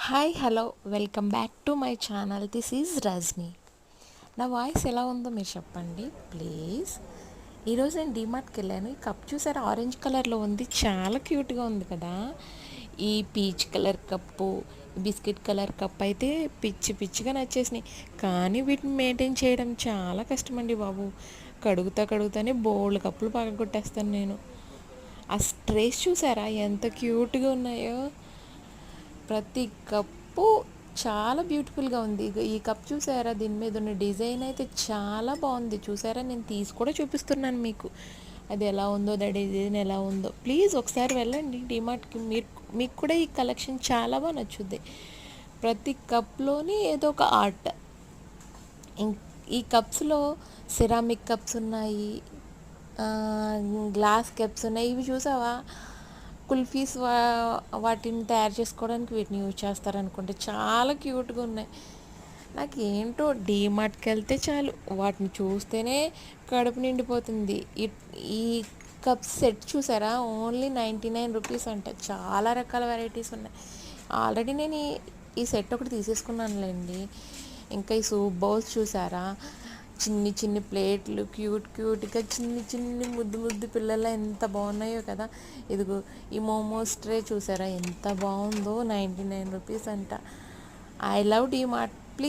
Hi hello welcome back to my channel. This is Rajani. నా voice ఎలా ఉందో మీరు చెప్పండి ప్లీజ్. ఈరోజు నేను డీమార్ట్కి వెళ్ళాను. ఈ కప్ చూసారా, ఆరెంజ్ కలర్లో ఉంది, చాలా క్యూట్గా ఉంది కదా. ఈ peach colour cup, biscuit colour cup అయితే పిచ్చి పిచ్చిగా నచ్చేసినాయి. కానీ వీటిని మెయింటైన్ చేయడం చాలా కష్టమండి బాబు. కడుగుతానే బోల్డ్ కప్పులు పగలగొట్టేస్తాను నేను. ఆ స్ట్రేస్ చూసారా ఎంత క్యూట్గా ఉన్నాయో. ప్రతి కప్పు చాలా బ్యూటిఫుల్గా ఉంది. ఈ కప్ చూసారా, దీని మీద ఉన్న డిజైన్ అయితే చాలా బాగుంది. చూసారా, నేను తీసి కూడా చూపిస్తున్నాను మీకు. అది ఎలా ఉందో, దా డిజైన్ ఎలా ఉందో. ప్లీజ్ ఒకసారి వెళ్ళండి డిమార్ట్కి. మీకు కూడా ఈ కలెక్షన్ చాలా బాగా నచ్చుద్ది. ప్రతి కప్లోని ఏదో ఒక ఆర్ట్. ఈ కప్స్లో సిరామిక్ కప్స్ ఉన్నాయి, గ్లాస్ కప్స్ ఉన్నాయి. ఇవి చూసావా, కుల్ఫీస్ వాటిని తయారు చేసుకోవడానికి వీటిని యూజ్ చేస్తారనుకుంటే చాలా క్యూట్గా ఉన్నాయి. నాకు ఏంటో డీమార్ట్కి వెళ్తే చాలు, వాటిని చూస్తేనే కడుపు నిండిపోతుంది. ఈ కప్ సెట్ చూసారా, ఓన్లీ 99 రూపీస్ అంట. చాలా రకాల వెరైటీస్ ఉన్నాయి. ఆల్రెడీ నేను ఈ సెట్ ఒకటి తీసేసుకున్నానులేండి. ఇంకా ఈ సూప్ బౌల్స్ చూసారా, చిన్ని చిన్ని ప్లేట్లు, క్యూట్గా చిన్ని ముద్దు పిల్లల ఎంత బాగున్నాయో కదా. ఇదిగో ఈ మోమోస్ ట్రే చూసారా ఎంత బాగుందో, 99 రూపీస్ అంట. I love DMart.